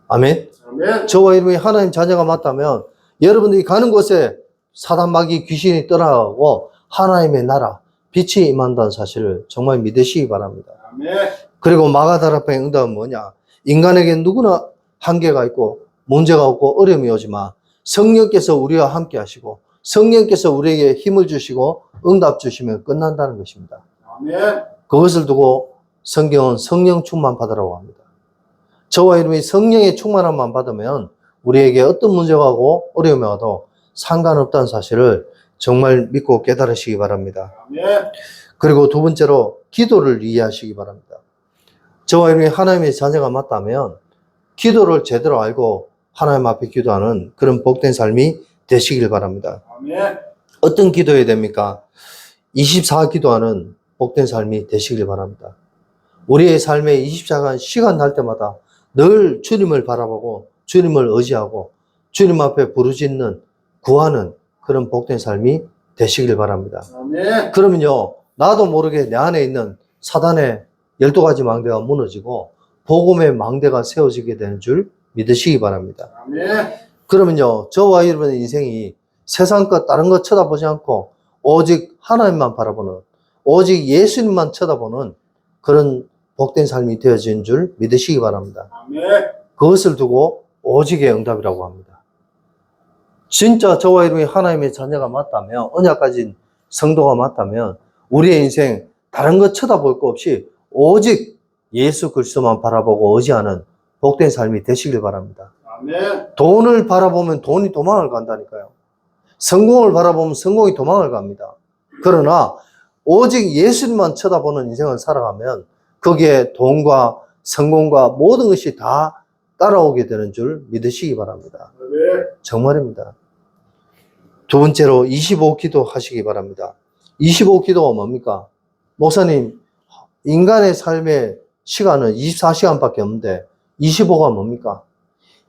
아멘. 아멘. 저와 여러분이 하나님 자녀가 맞다면 여러분들이 가는 곳에 사단 마귀 귀신이 떠나가고 하나님의 나라 빛이 임한다는 사실을 정말 믿으시기 바랍니다. 아멘. 그리고 마가다라방의 응답은 뭐냐? 인간에게 누구나 한계가 있고 문제가 없고 어려움이 오지만 성령께서 우리와 함께 하시고 성령께서 우리에게 힘을 주시고 응답 주시면 끝난다는 것입니다. 아멘. 그것을 두고 성경은 성령 충만 받으라고 합니다. 저와 여러분이 성령의 충만함만 받으면 우리에게 어떤 문제가 오고 어려움이 와도 상관없다는 사실을 정말 믿고 깨달으시기 바랍니다. 아멘. 그리고 두 번째로 기도를 이해하시기 바랍니다. 저와 여러분이 하나님의 자녀가 맞다면 기도를 제대로 알고 하나님 앞에 기도하는 그런 복된 삶이 되시길 바랍니다. 아멘. 어떤 기도해야 됩니까? 24기도하는 복된 삶이 되시길 바랍니다. 우리의 삶에 24시간 시간 날 때마다 늘 주님을 바라보고 주님을 의지하고 주님 앞에 부르짖는 구하는 그런 복된 삶이 되시길 바랍니다. 아멘. 그러면요, 나도 모르게 내 안에 있는 사단의 12가지 망대가 무너지고 복음의 망대가 세워지게 되는 줄 믿으시기 바랍니다. 아멘. 그러면요, 저와 여러분의 인생이 세상 것, 다른 것 쳐다보지 않고 오직 하나님만 바라보는, 오직 예수님만 쳐다보는 그런 복된 삶이 되어진 줄 믿으시기 바랍니다. 아멘. 그것을 두고 오직의 응답이라고 합니다. 진짜 저와 여러분이 하나님의 자녀가 맞다면, 언약 가진 성도가 맞다면 우리의 인생 다른 것 쳐다볼 거 없이 오직 예수 그리스도만 바라보고 의지하는 복된 삶이 되시길 바랍니다. 아멘. 돈을 바라보면 돈이 도망을 간다니까요. 성공을 바라보면 성공이 도망을 갑니다. 그러나 오직 예수님만 쳐다보는 인생을 살아가면 거기에 돈과 성공과 모든 것이 다 따라오게 되는 줄 믿으시기 바랍니다. 아멘. 정말입니다. 두 번째로 25기도 하시기 바랍니다. 25기도가 뭡니까? 목사님, 인간의 삶의 시간은 24시간밖에 없는데 25가 뭡니까?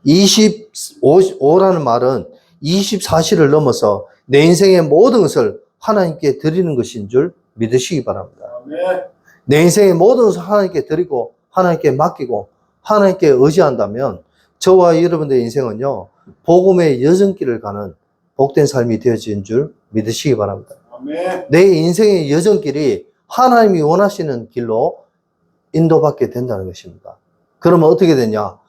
25라는 말은 24시를 넘어서 내 인생의 모든 것을 하나님께 드리는 것인 줄 믿으시기 바랍니다. 아멘. 내 인생의 모든 것을 하나님께 드리고 하나님께 맡기고 하나님께 의지한다면 저와 여러분들의 인생은요, 복음의 여정길을 가는 복된 삶이 되어진 줄 믿으시기 바랍니다. 아멘. 내 인생의 여정길이 하나님이 원하시는 길로 인도받게 된다는 것입니다. 그러면 어떻게 되냐?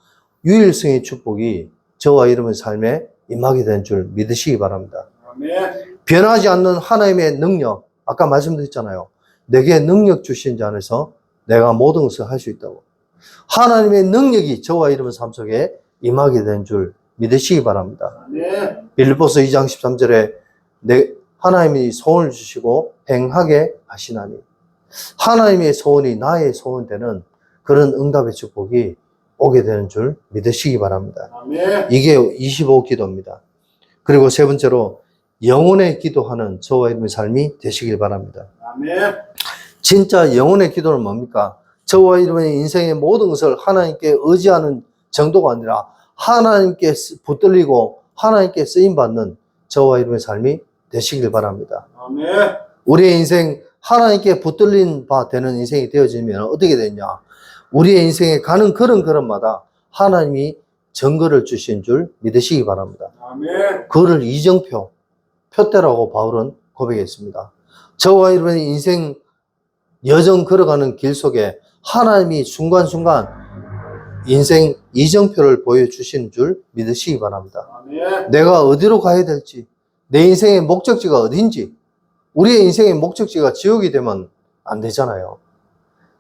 유일성의 축복이 저와 여러분의 삶에 임하게 된 줄 믿으시기 바랍니다. 아멘. 변하지 않는 하나님의 능력, 아까 말씀드렸잖아요. 내게 능력 주신 자 안에서 내가 모든 것을 할 수 있다고. 하나님의 능력이 저와 여러분 삶 속에 임하게 된 줄 믿으시기 바랍니다. 아멘. 빌립보서 2장 13절에 하나님이 소원을 주시고 행하게 하시나니, 하나님의 소원이 나의 소원 되는 그런 응답의 축복이 오게 되는 줄 믿으시기 바랍니다. 아멘. 이게 25기도입니다. 그리고 세 번째로 영혼의 기도하는 저와 여러분의 삶이 되시길 바랍니다. 아멘. 진짜 영혼의 기도는 뭡니까? 저와 여러분의 인생의 모든 것을 하나님께 의지하는 정도가 아니라 하나님께 붙들리고 하나님께 쓰임받는 저와 여러분의 삶이 되시길 바랍니다. 아멘. 우리의 인생 하나님께 붙들린 바 되는 인생이 되어지면 어떻게 되냐? 우리의 인생에 가는 걸음걸음마다 하나님이 증거를 주신 줄 믿으시기 바랍니다. 아멘. 그를 이정표, 표대라고 바울은 고백했습니다. 저와 여러분의 인생 여정 걸어가는 길 속에 하나님이 순간순간 인생 이정표를 보여주신 줄 믿으시기 바랍니다. 아멘. 내가 어디로 가야 될지, 내 인생의 목적지가 어딘지, 우리의 인생의 목적지가 지옥이 되면 안 되잖아요.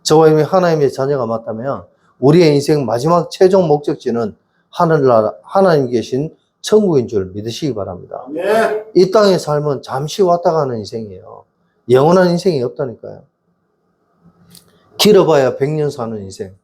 저와 여러분이 하나님의 자녀가 맞다면 우리의 인생 마지막 최종 목적지는 하늘나라, 하나님 계신 천국인 줄 믿으시기 바랍니다. 아멘. 이 땅의 삶은 잠시 왔다 가는 인생이에요. 영원한 인생이 없다니까요. 길어봐야 100년 사는 인생.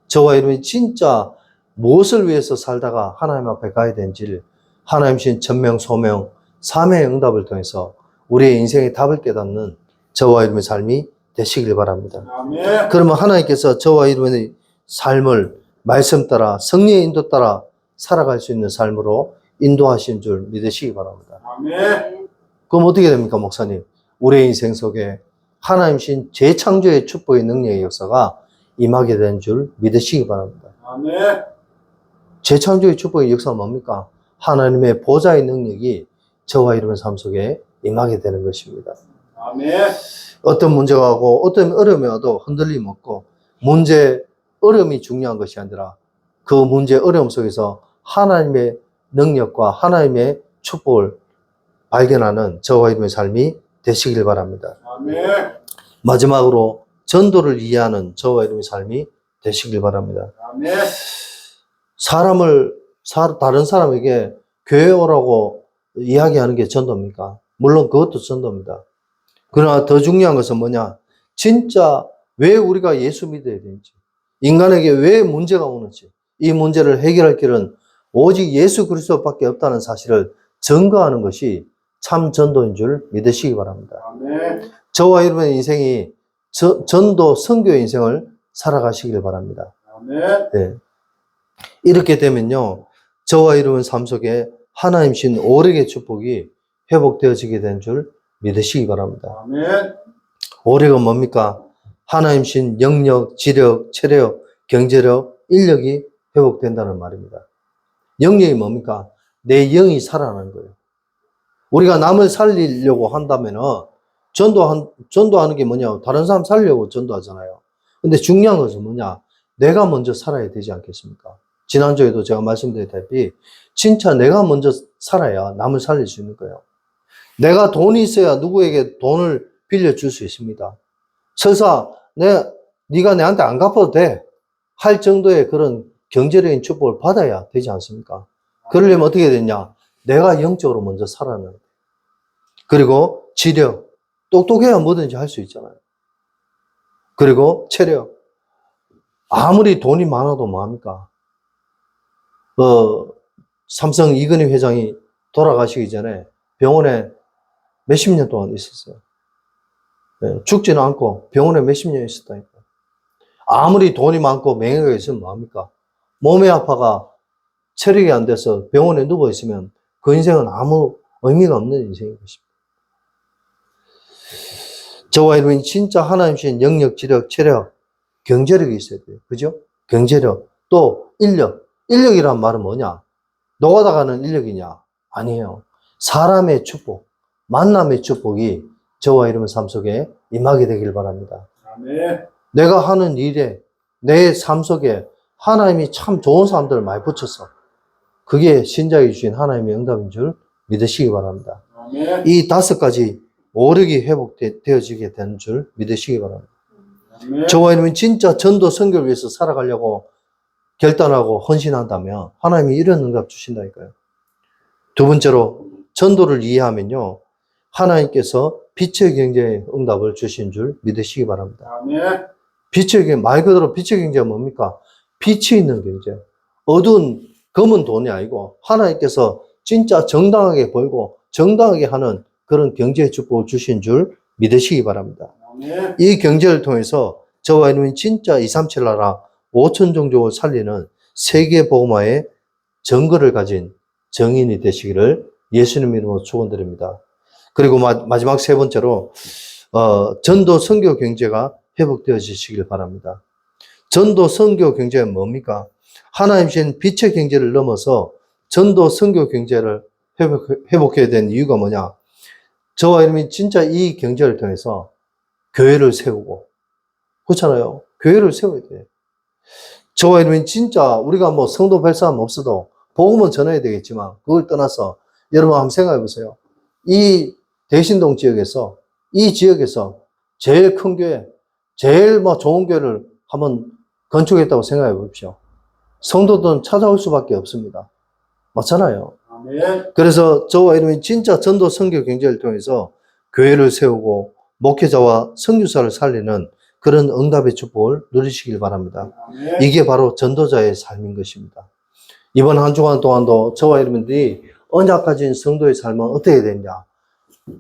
저와 여러분이 진짜 무엇을 위해서 살다가 하나님 앞에 가야 되는지를 하나님신 천명, 소명, 삼회의 응답을 통해서 우리의 인생의 답을 깨닫는 저와 여러분의 삶이 되시길 바랍니다. 아멘. 그러면 하나님께서 저와 여러분의 삶을 말씀 따라 성령의 인도 따라 살아갈 수 있는 삶으로 인도하신 줄 믿으시기 바랍니다. 아멘. 그럼 어떻게 됩니까, 목사님? 우리의 인생 속에 하나님신 재창조의 축복의 능력의 역사가 임하게 된 줄 믿으시기 바랍니다. 아멘. 재창조의 축복의 역사가 뭡니까? 하나님의 보좌의 능력이 저와 여러분 삶 속에 임하게 되는 것입니다. 아멘. 어떤 문제가 오고 어떤 어려움이 와도 흔들림 없고 문제, 어려움이 중요한 것이 아니라 그 문제, 어려움 속에서 하나님의 능력과 하나님의 축복을 발견하는 저와 여러분의 삶이 되시길 바랍니다. 아멘. 마지막으로 전도를 이해하는 저와 여러분의 삶이 되시길 바랍니다. 아멘. 다른 사람에게 교회 오라고 이야기하는 게 전도입니까? 물론 그것도 전도입니다. 그러나 더 중요한 것은 뭐냐? 진짜 왜 우리가 예수 믿어야 되는지, 인간에게 왜 문제가 오는지, 이 문제를 해결할 길은 오직 예수 그리스도밖에 없다는 사실을 증거하는 것이 참 전도인 줄 믿으시기 바랍니다. 아멘. 저와 여러분의 인생이 전도 선교의 인생을 살아가시길 바랍니다. 아멘. 네. 이렇게 되면요, 저와 여러분 삶 속에 하나님신 오력의 축복이 회복되어지게 된 줄 믿으시기 바랍니다. 아멘. 오력은 뭡니까? 하나님신 영력, 지력, 체력, 경제력, 인력이 회복된다는 말입니다. 영력이 뭡니까? 내 영이 살아나는 거예요. 우리가 남을 살리려고 한다면은 전도하는 게 뭐냐? 다른 사람 살리려고 전도하잖아요. 근데 중요한 것은 뭐냐? 내가 먼저 살아야 되지 않겠습니까? 지난주에도 제가 말씀드렸다시피 진짜 내가 먼저 살아야 남을 살릴 수 있는 거예요. 내가 돈이 있어야 누구에게 돈을 빌려줄 수 있습니다. 설사 네가 내한테 안 갚아도 돼 할 정도의 그런 경제적인 축복을 받아야 되지 않습니까? 그러려면 어떻게 되냐? 내가 영적으로 먼저 살아나는 거예요. 그리고 지력, 똑똑해야 뭐든지 할 수 있잖아요. 그리고 체력, 아무리 돈이 많아도 뭐합니까? 삼성 이건희 회장이 돌아가시기 전에 병원에 몇십 년 동안 있었어요. 죽지는 않고 병원에 몇십 년 있었다니까. 아무리 돈이 많고 명예가 있으면 뭐합니까? 몸이 아파가 체력이 안 돼서 병원에 누워 있으면 그 인생은 아무 의미가 없는 인생인 것입니다. 저와 여러분이 진짜 하나님 주신 영역, 지력, 체력, 경제력이 있어야 돼요. 그죠? 경제력, 또 인력. 인력이란 말은 뭐냐? 노가다가는 인력이냐? 아니에요. 사람의 축복, 만남의 축복이 저와 여러분 삶 속에 임하게 되길 바랍니다. 아멘. 내가 하는 일에, 내 삶 속에 하나님이 참 좋은 사람들을 많이 붙였어. 그게 신자에게 주신 하나님의 응답인 줄 믿으시기 바랍니다. 아멘. 이 5가지 오력이 회복되어지게 되는 줄 믿으시기 바랍니다. 아멘. 저와 여러분 진짜 전도 선교를 위해서 살아가려고 결단하고 헌신한다면 하나님이 이런 응답 주신다니까요. 두 번째로 전도를 이해하면요. 하나님께서 빛의 경제의 응답을 주신 줄 믿으시기 바랍니다. 아멘. 빛의 경제, 말 그대로 빛의 경제가 뭡니까? 빛이 있는 경제. 어두운 검은 돈이 아니고 하나님께서 진짜 정당하게 벌고 정당하게 하는 그런 경제의 축복을 주신 줄 믿으시기 바랍니다. 아멘. 이 경제를 통해서 저와 여러분이 진짜 237 나라 5천 종족을 살리는 세계복음화의 정거를 가진 정인이 되시기를 예수님 이름으로 축원드립니다. 그리고 마지막 세 번째로 전도 선교 경제가 회복되어지시길 바랍니다. 전도 선교 경제가 뭡니까? 하나님 주신 빛의 경제를 넘어서 전도 선교 경제를 회복해야 되는 이유가 뭐냐? 저와 여러분이 진짜 이 경제를 통해서 교회를 세우고, 그렇잖아요. 교회를 세워야 돼요. 저와 여러분이 진짜 우리가 뭐 성도 별 사람 없어도 복음은 전해야 되겠지만 그걸 떠나서 여러분 한번 생각해 보세요. 이 대신동 지역에서, 이 지역에서 제일 큰 교회, 제일 뭐 좋은 교회를 한번 건축했다고 생각해 보십시오. 성도들은 찾아올 수밖에 없습니다. 맞잖아요. 아멘. 그래서 저와 여러분이 진짜 전도 선교 경제를 통해서 교회를 세우고 목회자와 선교사를 살리는 그런 응답의 축복을 누리시길 바랍니다. 아멘. 이게 바로 전도자의 삶인 것입니다. 이번 한 주간 동안도 저와 여러분들이 언약 가진 성도의 삶은 어떻게 되냐?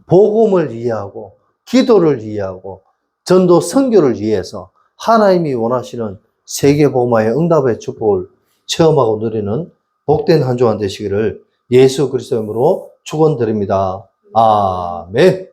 복음을 이해하고 기도를 이해하고 전도 선교를 이해해서 하나님이 원하시는 세계복음화의 응답의 축복을 체험하고 누리는 복된 한 주간 되시기를 예수 그리스도 이름으로 축원드립니다. 아멘.